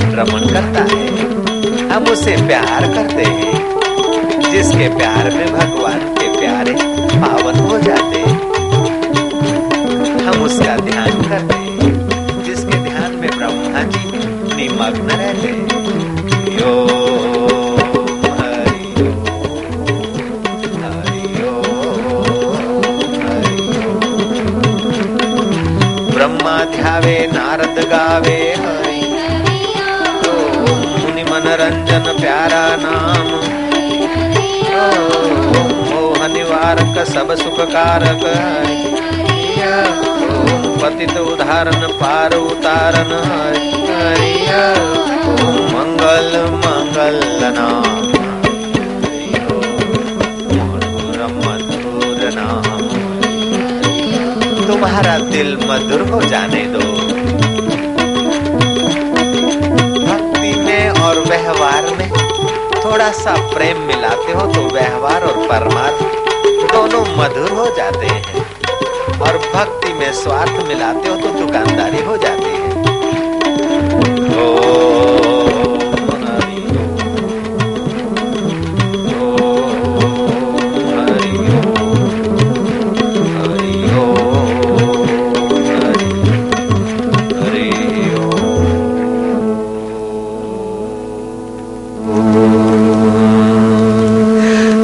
संक्रमण करता है, हम उसे प्यार करते हैं। जिसके प्यार में भगवान के प्यारे पावन हो जाते हैं, हम उसका ध्यान करते हैं। जिसके ध्यान में ब्रह्मा जी निमग्न रहते हैं। यो ब्रह्मा ध्यावे नारद गावे हरि, मुनि मनोरंजन प्यारा नाम, मोह निवारक सब सुख कारक हरि, पतित उदाहरण पार उतारन हरि, मंगल मंगल नाम, मधुर नाम। तुम्हारा दिल मधुर हो जाने दो। भक्ति में और व्यवहार में थोड़ा सा प्रेम मिलाते हो तो व्यवहार और परमार्थ दोनों मधुर हो जाते हैं, और भक्ति में स्वार्थ मिलाते हो तो दुकानदारी हो जाती है।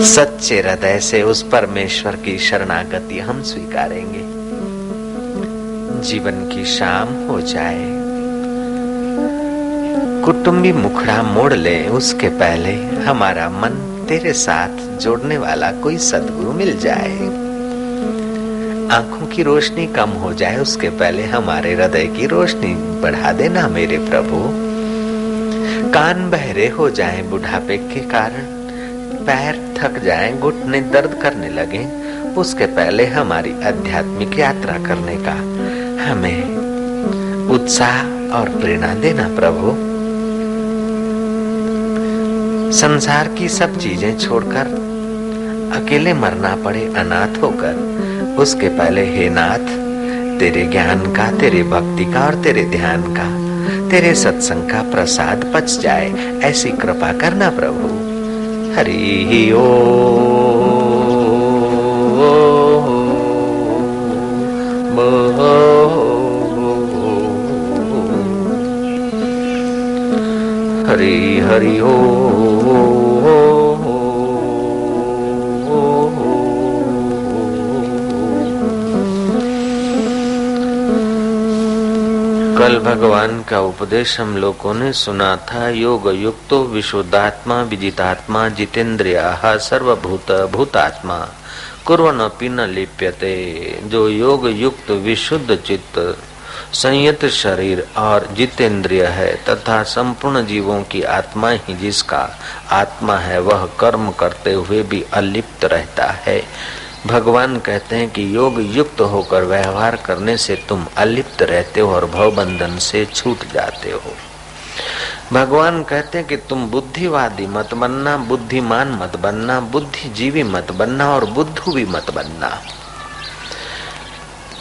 सच्चे हृदय से उस परमेश्वर की शरणागति हम स्वीकारेंगे। जीवन की शाम हो जाए, कुटुंबी मुखड़ा मोड़ ले, उसके पहले हमारा मन तेरे साथ जोड़ने वाला कोई सद्गुरु मिल जाए। आंखों की रोशनी कम हो जाए, उसके पहले हमारे हृदय की रोशनी बढ़ा देना मेरे प्रभु। कान बहरे हो जाएं बुढ़ापे के कारण, पैर थक जाएं, घुटने दर्द करने लगे, उसके पहले हमारी आध्यात्मिक यात्रा करने का हमें उत्साह और प्रेरणा देना प्रभु। संसार की सब चीजें छोड़कर अकेले मरना पड़े अनाथ होकर, उसके पहले हे नाथ तेरे ज्ञान का, तेरे भक्ति का और तेरे ध्यान का, तेरे सत्संग का प्रसाद पच जाए, ऐसी कृपा करना प्रभु। हरि ओम हरि हरि ओम। कल भगवान का उपदेश हम लोगों ने सुना था। योग युक्तो विशुद्धात्मा विजितात्मा जितेंद्रियाः सर्वभूत भूतात्मा कुर्वन्नपि न लिप्यते। जो योग युक्त विशुद्ध चित्त, संयत शरीर और जितेंद्रिय है तथा संपूर्ण जीवों की आत्मा ही जिसका आत्मा है, वह कर्म करते हुए भी अलिप्त रहता है। भगवान कहते हैं कि योग युक्त होकर व्यवहार करने से तुम अलिप्त रहते हो और भवबंधन से छूट जाते हो। भगवान कहते हैं कि तुम बुद्धिवादी मत बनना, बुद्धिमान मत बनना, बुद्धिजीवी मत बनना और बुद्धू भी मत बनना।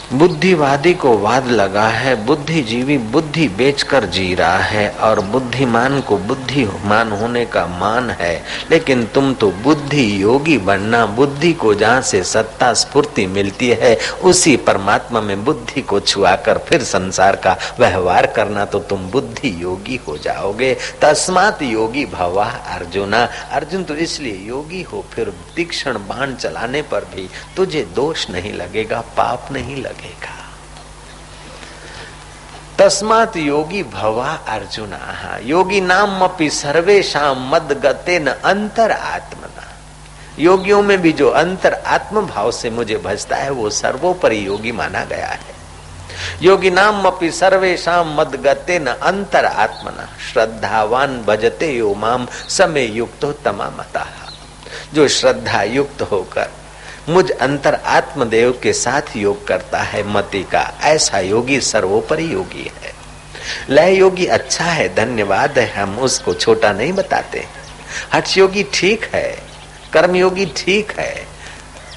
बुद्धिवादी को वाद लगा है, बुद्धिजीवी बुद्धि बेचकर जी रहा है और बुद्धिमान को बुद्धिमान होने का मान है। लेकिन तुम तो बुद्धि योगी बनना, बुद्धि को जहाँ से सत्ता स्फूर्ति मिलती है उसी परमात्मा में बुद्धि को छुआकर फिर संसार का व्यवहार करना, तो तुम बुद्धि योगी हो जाओगे। तस्मात् योगी भवा अर्जुना। अर्जुन तो इसलिए योगी हो, फिर तीक्ष्ण बाण चलाने पर भी तुझे दोष नहीं लगेगा, पाप नहीं लगेगा। तस्मात् योगी भवा अर्जुना। योगी नाम अपि सर्वेषां मद्गतेन अंतर आत्मना। योगियों में भी जो अंतर आत्म भाव से मुझे भजता है वो सर्वोपरि योगी माना गया है। योगी नाम अपि सर्वेषां मद्गतेन अंतर आत्मना श्रद्धावान भजते यो माम समे युक्तो तमामतः। जो श्रद्धा युक्त होकर मुझ अंतर आत्मदेव के साथ योग करता है मति का, ऐसा योगी सर्वोपरि योगी है। लय योगी अच्छा है, धन्यवाद है, हम उसको छोटा नहीं बताते। हठ योगी ठीक है, कर्म योगी ठीक है,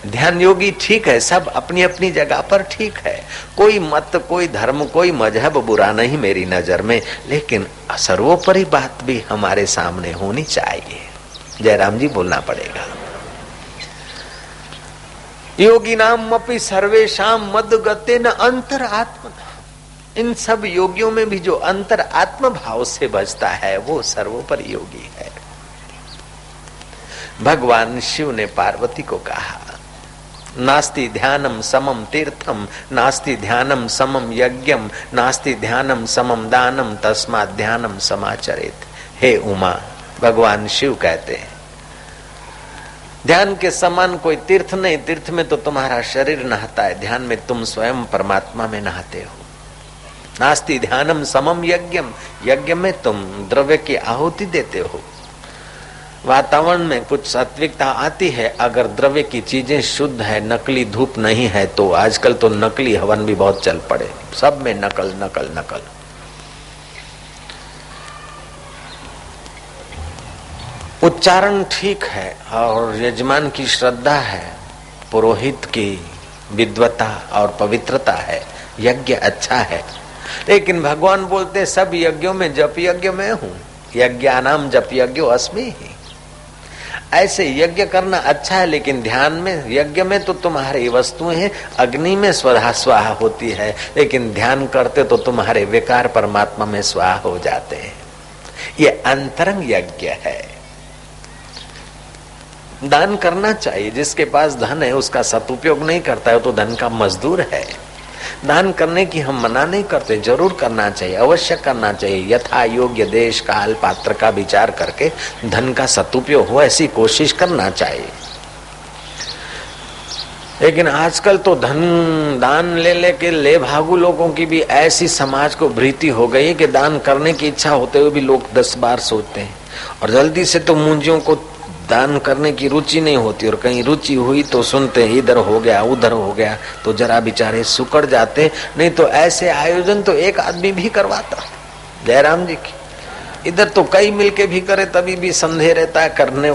ध्यान योगी ठीक है, सब अपनी अपनी जगह पर ठीक है, कोई मत, कोई धर्म, कोई मजहब बुरा नहीं मेरी नजर में, लेकिन सर्वोपरि बात भी हमारे सामने होनी चाहिए। जयराम जी बोलना पड़ेगा। योगी नाम अपि सर्वेशाम मद्गते न अंतर आत्मा। इन सब योगियों में भी जो अंतर आत्म भाव से बचता है वो सर्वोपरि योगी है। भगवान शिव ने पार्वती को कहा, नास्ति ध्यानम समम तीर्थम, नास्ति ध्यानम समम यज्ञम, नास्ति ध्यानम समम दानम, तस्मात् ध्यानम समाचरेत। हे उमा, भगवान शिव कहते हैं ध्यान के समान कोई तीर्थ नहीं। तीर्थ में तो तुम्हारा शरीर नहाता है, ध्यान में तुम स्वयं परमात्मा में नहाते हो। नास्ति ध्यानम समम यज्ञम, यज्ञ में तुम द्रव्य की आहुति देते हो। वातावरण में कुछ सात्विकता आती है अगर द्रव्य की चीजें शुद्ध है, नकली धूप नहीं है तो। आजकल तो नकली हवन भी बहुत चल पड़े, सब में नकल नकल नकल। उच्चारण ठीक है और यजमान की श्रद्धा है, पुरोहित की विद्वता और पवित्रता है, यज्ञ अच्छा है। लेकिन भगवान बोलते सब यज्ञों में जप यज्ञ मैं हूँ, यज्ञानाम जप यज्ञो अस्मि ही। ऐसे यज्ञ करना अच्छा है, लेकिन ध्यान में, यज्ञ में तो तुम्हारी वस्तुएं हैं, अग्नि में स्वधा स्वाहा होती है, लेकिन ध्यान करते तो तुम्हारे विकार परमात्मा में स्वाहा हो जाते हैं। ये अंतरंग यज्ञ है। दान करना चाहिए, जिसके पास धन है उसका सदुपयोग नहीं करता है तो धन का मजदूर है। दान करने की हम मना नहीं करते, जरूर करना चाहिए, अवश्य करना चाहिए। यथा योग्य देश काल पात्र का विचार करके धन का सदुपयोग हो ऐसी कोशिश करना चाहिए। लेकिन आजकल तो धन दान ले भागू लोगों की भी ऐसी समाज को भ्रीति हो गई है कि दान करने की इच्छा होते हुए भी लोग 10 बार सोचते हैं, और जल्दी से तो मुंजियों को दान करने की रुचि नहीं होती, और कहीं रुचि हुई तो सुनते इधर हो गया उधर हो गया तो जरा बेचारे सुकड़ जाते। नहीं तो ऐसे आयोजन तो एक आदमी भी करवाता। जयराम जी की इधर तो कई मिलके भी करे तभी भी संदेह रहता है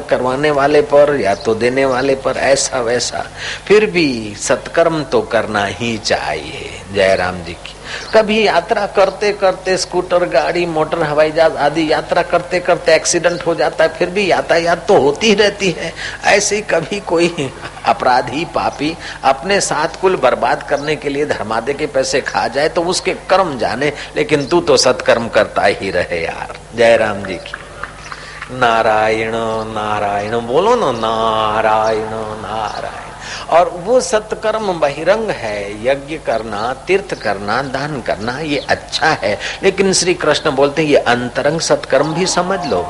करवाने वाले पर या तो देने वाले पर, ऐसा वैसा। फिर भी सत्कर्म तो करना ही चाहिए। जयराम जी की कभी यात्रा करते करते स्कूटर गाड़ी मोटर हवाई जहाज आदि यात्रा करते करते एक्सीडेंट हो जाता है, फिर भी यातायात तो होती ही रहती है। ऐसे ही कभी कोई अपराधी पापी अपने साथ कुल बर्बाद करने के लिए धर्मादे के पैसे खा जाए तो उसके कर्म जाने, लेकिन तू तो सत्कर्म करता ही रहे यार। जयराम जी की नारायण नारायण बोलो ना, नारायण नारायण। और वो सत्कर्म बहिरंग है, यज्ञ करना, तीर्थ करना, दान करना, ये अच्छा है। लेकिन श्री कृष्ण बोलते हैं ये अंतरंग सत्कर्म भी समझ लो।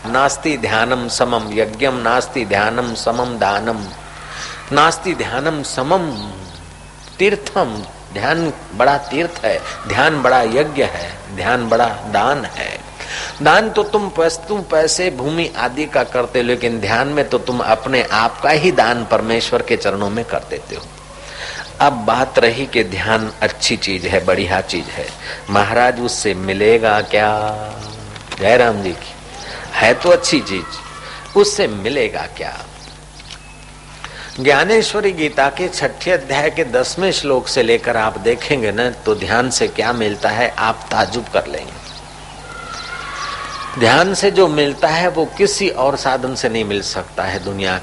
नास्ति ध्यानम समम यज्ञम, नास्ति ध्यानम समम दानम, नास्ति ध्यानम समम तीर्थम। ध्यान बड़ा तीर्थ है, ध्यान बड़ा यज्ञ है, ध्यान बड़ा दान है। दान तो तुम वस्तु पैसे भूमि आदि का करते हो, लेकिन ध्यान में तो तुम अपने आप का ही दान परमेश्वर के चरणों में कर देते हो। अब बात रही कि ध्यान अच्छी चीज है, बढ़िया चीज है, महाराज उससे मिलेगा क्या? जयराम जी की है तो अच्छी चीज, उससे मिलेगा क्या? ज्ञानेश्वरी गीता के 6ठे अध्याय के 10वें श्लोक से लेकर आप देखेंगे न तो ध्यान से क्या मिलता है आप ताज्जुब कर लेंगे। ध्यान से जो मिलता है वो किसी और साधन से नहीं मिल सकता है दुनिया